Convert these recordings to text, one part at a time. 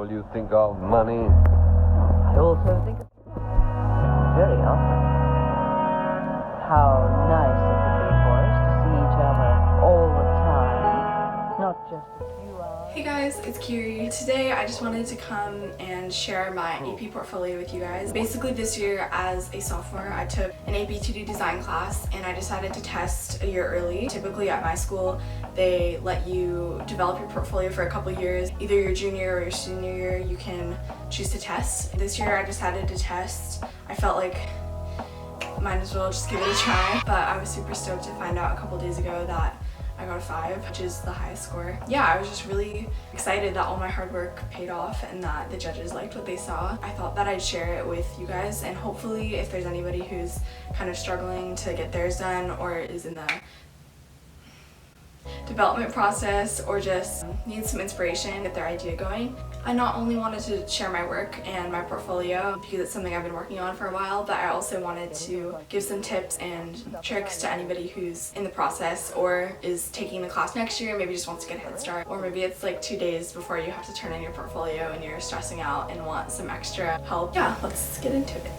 All you think of money. I also think very often how nice it would be for us to see each other all the time, not just a few hours. Hey guys, it's Kiri. Today I just wanted to come and share my AP portfolio with you guys. Basically this year as a sophomore I took an AP 2D design class and I decided to test a year early. Typically at my school they let you develop your portfolio for a couple years. Either your junior or your senior year you can choose to test. This year I decided to test. I felt like might as well just give it a try, but I was super stoked to find out a couple days ago that I got a 5, which is the highest score. Yeah, I was just really excited that all my hard work paid off and that the judges liked what they saw. I thought that I'd share it with you guys, and hopefully if there's anybody who's kind of struggling to get theirs done or is in the development process or just needs some inspiration, get their idea going. I not only wanted to share my work and my portfolio because it's something I've been working on for a while, but I also wanted to give some tips and tricks to anybody who's in the process or is taking the class next year, maybe just wants to get a head start, or maybe it's like 2 days before you have to turn in your portfolio and you're stressing out and want some extra help. Yeah, let's get into it.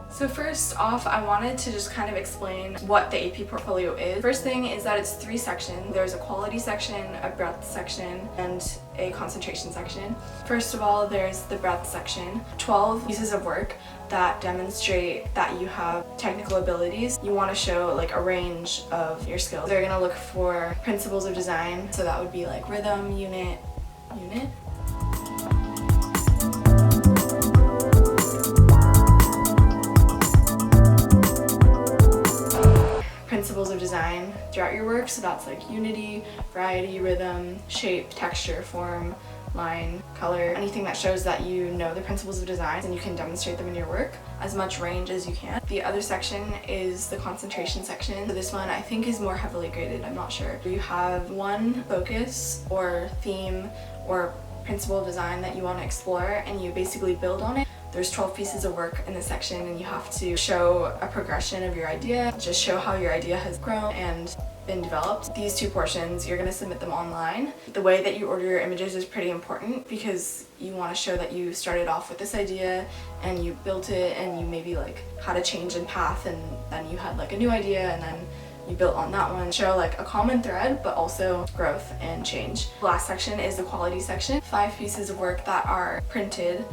So first off, I wanted to just kind of explain what the AP portfolio is. First thing is that it's 3 sections. There's a quality section, a breadth section, and a concentration section. First of all, there's the breadth section. 12 pieces of work that demonstrate that you have technical abilities. You want to show like a range of your skills. They're gonna look for principles of design, so that would be like rhythm, unit, principles of design throughout your work, so that's like unity, variety, rhythm, shape, texture, form, line, color, anything that shows that you know the principles of design and you can demonstrate them in your work, as much range as you can. The other section is the concentration section. So this one I think is more heavily graded, I'm not sure. You have one focus or theme or principle of design that you want to explore and you basically build on it. There's 12 pieces of work in this section and you have to show a progression of your idea, just show how your idea has grown and been developed. These 2 portions, you're going to submit them online. The way that you order your images is pretty important because you want to show that you started off with this idea and you built it and you maybe like had a change in path and then you had like a new idea and then you built on that one. Show like a common thread but also growth and change. The last section is the quality section. 5 pieces of work that are printed.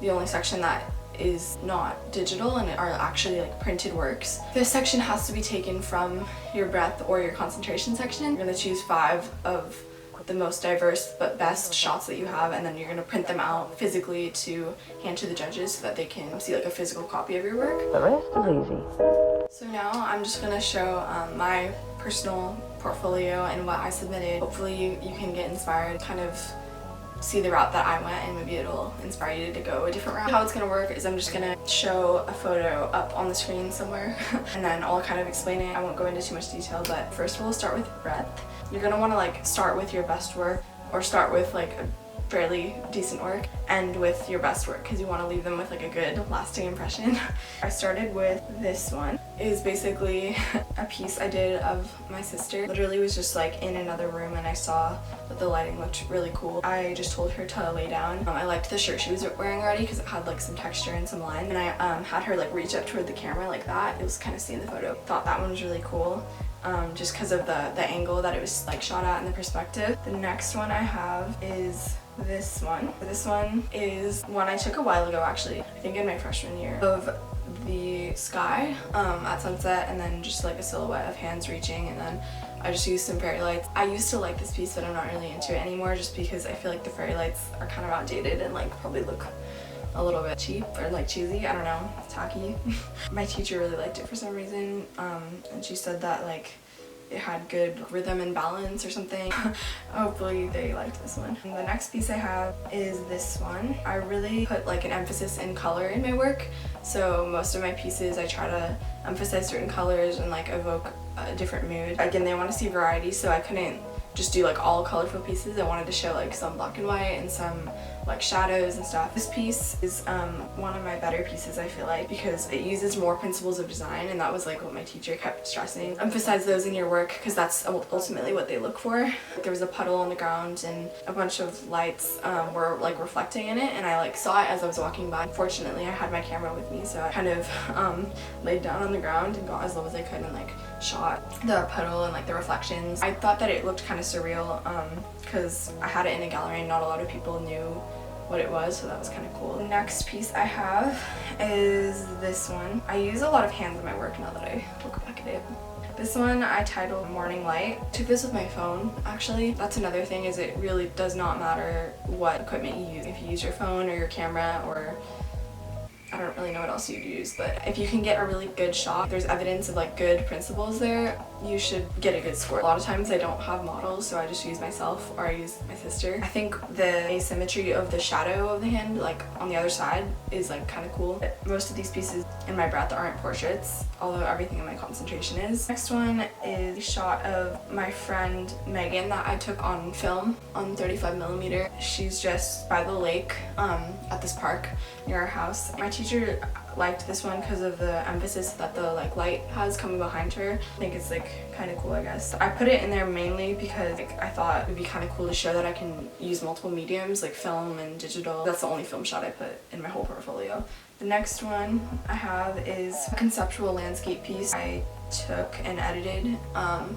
The only section that is not digital and are actually like printed works. This section has to be taken from your breadth or your concentration section. You're going to choose 5 of the most diverse but best shots that you have, and then you're going to print them out physically to hand to the judges so that they can see like a physical copy of your work. The rest is easy. So now I'm just going to show my personal portfolio and what I submitted. Hopefully you can get inspired, kind of see the route that I went, and maybe it'll inspire you to go a different route. How it's gonna work is I'm just gonna show a photo up on the screen somewhere and then I'll kind of explain it. I won't go into too much detail, but first we'll start with breadth. You're gonna wanna like start with your best work or start with like a fairly decent work, end with your best work because you want to leave them with like a good lasting impression. I started with this one. It is basically a piece I did of my sister. Literally was just like in another room and I saw that the lighting looked really cool. I just told her to lay down. I liked the shirt she was wearing already because it had like some texture and some line, and I had her like reach up toward the camera like that. It was kind of seen in the photo. Thought that one was really cool. Just because of the angle that it was like shot at and the perspective. The next one I have is this one. This one is one I took a while ago actually, I think in my freshman year, of the sky at sunset and then just like a silhouette of hands reaching, and then I just used some fairy lights. I used to like this piece but I'm not really into it anymore just because I feel like the fairy lights are kind of outdated and like probably look a little bit cheap or like cheesy, I don't know, tacky. My teacher really liked it for some reason, and she said that like it had good rhythm and balance or something. Hopefully they liked this one. And the next piece I have is this one. I really put like an emphasis in color in my work, so most of my pieces I try to emphasize certain colors and like evoke a different mood. Again, they want to see variety, so I couldn't just do like all colorful pieces. I wanted to show like some black and white and some like shadows and stuff. This piece is one of my better pieces, I feel like, because it uses more principles of design, and that was like what my teacher kept stressing. Emphasize those in your work because that's ultimately what they look for. There was a puddle on the ground and a bunch of lights were like reflecting in it, and I like saw it as I was walking by. Fortunately, I had my camera with me, so I kind of laid down on the ground and got as low as I could and like shot the puddle and like the reflections. I thought that it looked kind of surreal because I had it in a gallery and not a lot of people knew what it was, so that was kind of cool. The next piece I have is this one. I use a lot of hands in my work now that I look back at it. This one I titled Morning Light. I took this with my phone, actually. That's another thing, is it really does not matter what equipment you use. If you use your phone or your camera, or I don't really know what else you'd use, but if you can get a really good shot, there's evidence of like good principles there, you should get a good score. A lot of times I don't have models, so I just use myself or I use my sister. I think the asymmetry of the shadow of the hand, like on the other side, is like kind of cool. Most of these pieces in my breadth aren't portraits, although everything in my concentration is. Next one is a shot of my friend Megan that I took on film on 35mm. She's just by the lake at this park near our house. My teacher liked this one because of the emphasis that the like light has coming behind her. I think it's like kind of cool, I guess. I put it in there mainly because like, I thought it would be kind of cool to show that I can use multiple mediums like film and digital. That's the only film shot I put in my whole portfolio. The next one I have is a conceptual landscape piece I took and edited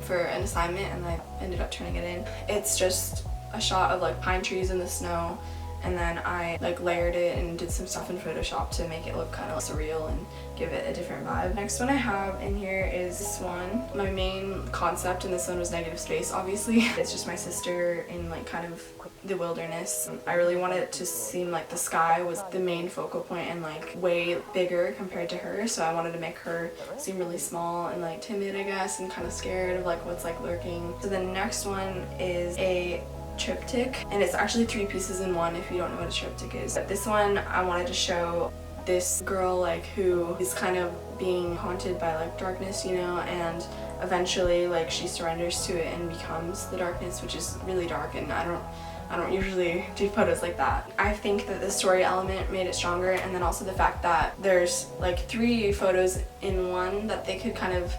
for an assignment, and I ended up turning it in. It's just a shot of like pine trees in the snow, and then I like layered it and did some stuff in Photoshop to make it look kind of surreal and give it a different vibe. Next one I have in here is this one. My main concept in this one was negative space, obviously. It's just my sister in like kind of the wilderness. I really wanted it to seem like the sky was the main focal point and like way bigger compared to her, so I wanted to make her seem really small and like timid, I guess, and kind of scared of like what's like lurking. So the next one is a triptych, and it's actually 3 pieces in one if you don't know what a triptych is. But this one I wanted to show this girl like who is kind of being haunted by like darkness, you know, and eventually like she surrenders to it and becomes the darkness, which is really dark, and I don't usually do photos like that. I think that the story element made it stronger, and then also the fact that there's like 3 photos in one that they could kind of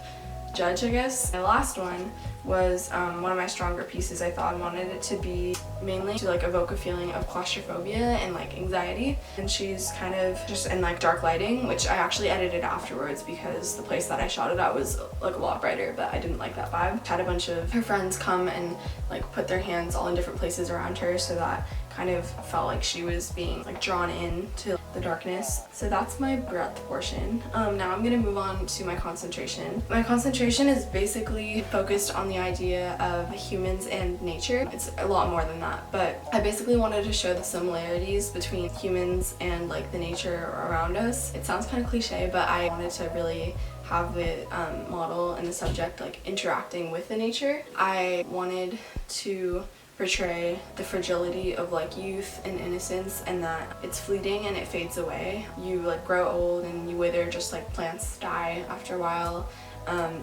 judge, I guess. The last one was one of my stronger pieces. I thought I wanted it to be mainly to like evoke a feeling of claustrophobia and like anxiety, and she's kind of just in like dark lighting, which I actually edited afterwards because the place that I shot it at was like a lot brighter, but I didn't like that vibe. Had a bunch of her friends come and like put their hands all in different places around her, so that kind of felt like she was being like drawn in to the darkness. So that's my breadth portion. Now I'm gonna move on to my concentration. My concentration is basically focused on the idea of humans and nature. It's a lot more than that, but I basically wanted to show the similarities between humans and like the nature around us. It sounds kind of cliche, but I wanted to really have the model and the subject like interacting with the nature. I wanted to portray the fragility of like youth and innocence, and that it's fleeting and it fades away. You like grow old and you wither just like plants die after a while.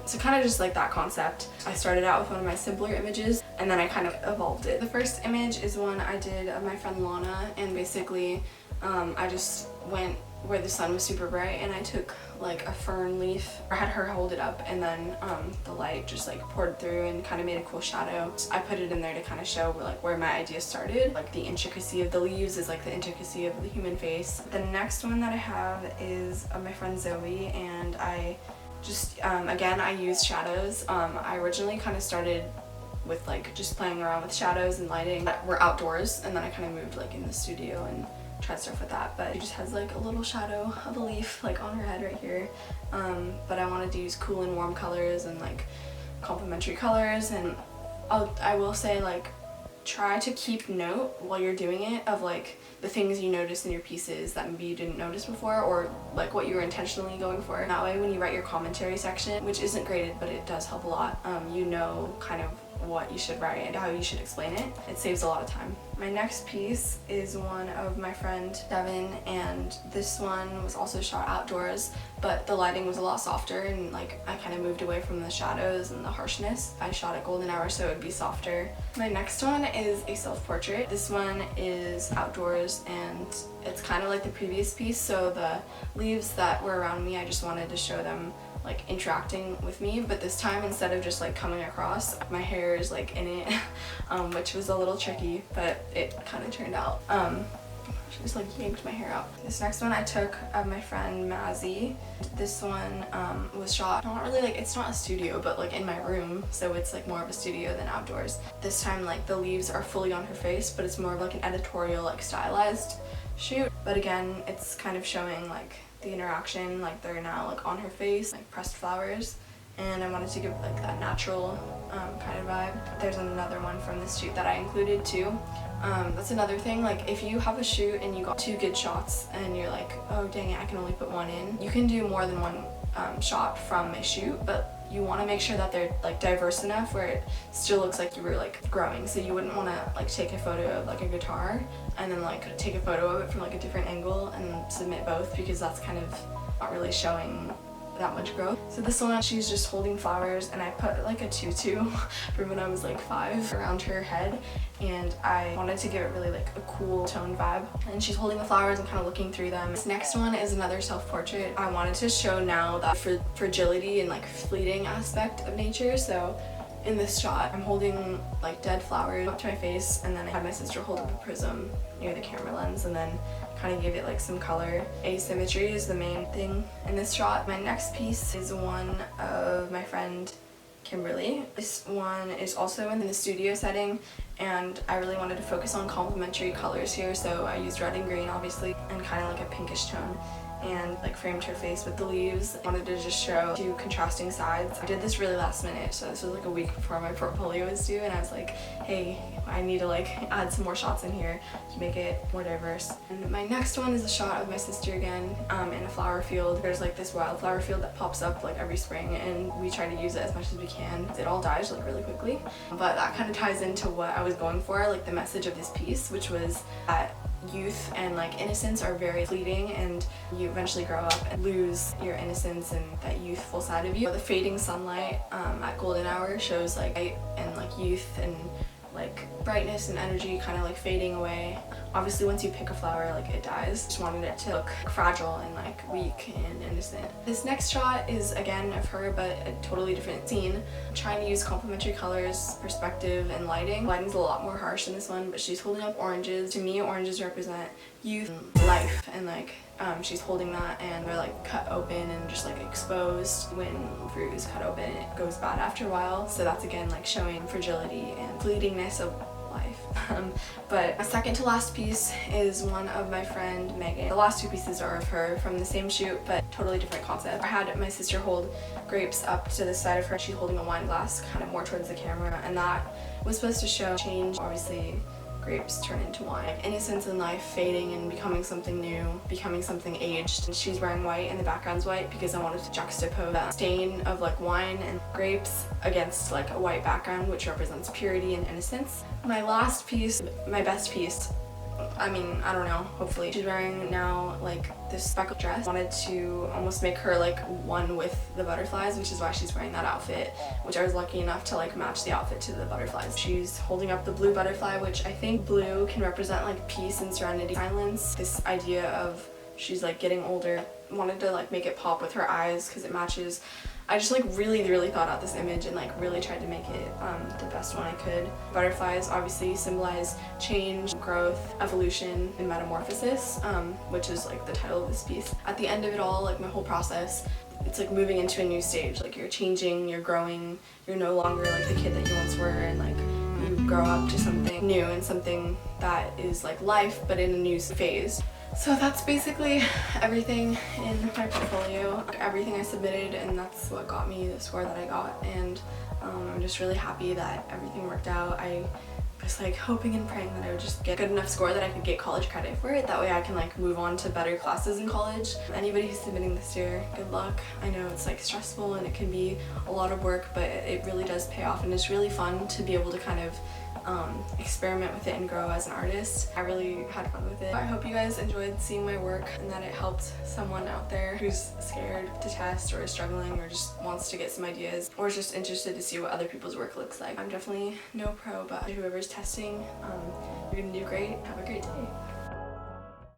So kind of just like that concept. I started out with one of my simpler images and then I kind of evolved it. The first image is one I did of my friend Lana, and basically I just went where the sun was super bright and I took like a fern leaf. I had her hold it up, and then the light just like poured through and kind of made a cool shadow. So I put it in there to kind of show where my idea started. Like the intricacy of the leaves is like the intricacy of the human face. The next one that I have is of my friend Zoe, and I just again I used shadows. I originally kind of started with like just playing around with shadows and lighting that were outdoors, and then I kind of moved like in the studio and tried stuff with that, but it just has like a little shadow of a leaf like on her head right here. But I wanted to use cool and warm colors and like complementary colors, and I will say like try to keep note while you're doing it of like the things you notice in your pieces that maybe you didn't notice before, or like what you were intentionally going for. That way when you write your commentary section, which isn't graded but it does help a lot, you know kind of what you should write and how you should explain it. It saves a lot of time. My next piece is one of my friend Devin, and this one was also shot outdoors, but the lighting was a lot softer, and like I kind of moved away from the shadows and the harshness. I shot at golden hour so it would be softer. My next one is a self-portrait. This one is outdoors, and it's kind of like the previous piece, so the leaves that were around me, I just wanted to show them like interacting with me, but this time instead of just like coming across, my hair is like in it, which was a little tricky, but it kind of turned out. She just like yanked my hair out. This next one I took of my friend Mazzy. This one was shot not really like, it's not a studio, but like in my room, so it's like more of a studio than outdoors. This time like the leaves are fully on her face, but it's more of like an editorial, like stylized shoot. But again, it's kind of showing like the interaction, like they're now like on her face, like pressed flowers, and I wanted to give like that natural kind of vibe. There's another one from this shoot that I included too. That's another thing, like if you have a shoot and you got 2 good shots and you're like, oh dang it, I can only put 1 in, you can do more than 1 shot from a shoot, but you want to make sure that they're like diverse enough where it still looks like you were like growing. So you wouldn't want to like take a photo of like a guitar and then like take a photo of it from like a different angle and submit both, because that's kind of not really showing that much growth. So this one, she's just holding flowers, and I put like a tutu from when I was like 5 around her head, and I wanted to give it really like a cool tone vibe. And she's holding the flowers and kind of looking through them. This next one is another self-portrait. I wanted to show now that fragility and like fleeting aspect of nature. So in this shot, I'm holding like dead flowers up to my face, and then I had my sister hold up a prism near the camera lens, and then kind of gave it like some color. Asymmetry is the main thing in this shot. My next piece is one of my friend Kimberly. This one is also in the studio setting, and I really wanted to focus on complementary colors here, so I used red and green obviously, and kind of like a pinkish tone, and like framed her face with the leaves. I wanted to just show 2 contrasting sides. I did this really last minute, so this was like a week before my portfolio was due, and I was like, hey, I need to like add some more shots in here to make it more diverse. And my next one is a shot of my sister again in a flower field. There's like this wildflower field that pops up like every spring, and we try to use it as much as we can. It all dies like really quickly, but that kind of ties into what I was going for, like the message of this piece, which was that youth and like innocence are very fleeting, and you eventually grow up and lose your innocence and that youthful side of you. The fading sunlight at golden hour shows like light and like youth and like brightness and energy kind of like fading away. Obviously once you pick a flower, like it dies. Just wanted it to look fragile and like weak and innocent. This next shot is again of her, but a totally different scene. I'm trying to use complementary colors, perspective, and lighting. Lighting's a lot more harsh in this one, but she's holding up oranges. To me, oranges represent youth and life, and like she's holding that, and they're like cut open and just like exposed. When fruit is cut open, it goes bad after a while, so that's again like showing fragility and fleetingness of life. But my second to last piece is one of my friend Megan. The last 2 pieces are of her from the same shoot, but totally different concept. I had my sister hold grapes up to the side of her. She's holding a wine glass kind of more towards the camera, and that was supposed to show change. Obviously grapes turn into wine. Innocence in life fading and becoming something new, becoming something aged. And she's wearing white and the background's white because I wanted to juxtapose that stain of like wine and grapes against like a white background, which represents purity and innocence. My last piece, my best piece, I mean, I don't know, hopefully. She's wearing now like this speckled dress. I wanted to almost make her like one with the butterflies, which is why she's wearing that outfit, which I was lucky enough to like match the outfit to the butterflies. She's holding up the blue butterfly, which I think blue can represent like peace and serenity, silence. This idea of she's like getting older. I wanted to like make it pop with her eyes because it matches. I just like really thought out this image and like really tried to make it the best one I could. Butterflies obviously symbolize change, growth, evolution, and metamorphosis, which is like the title of this piece. At the end of it all, like my whole process, it's like moving into a new stage. Like you're changing, you're growing, you're no longer like the kid that you once were, and like you grow up to something new and something that is like life but in a new phase. So that's basically everything in my portfolio, everything I submitted, and that's what got me the score that I got, and I'm just really happy that everything worked out. I just like hoping and praying that I would just get a good enough score that I could get college credit for it. That way I can like move on to better classes in college. Anybody who's submitting this year, good luck. I know it's like stressful and it can be a lot of work, but it really does pay off, and it's really fun to be able to kind of experiment with it and grow as an artist. I really had fun with it. I hope you guys enjoyed seeing my work and that it helped someone out there who's scared to test or is struggling or just wants to get some ideas or is just interested to see what other people's work looks like. I'm definitely no pro, but whoever's testing, you're gonna do great. Have a great day.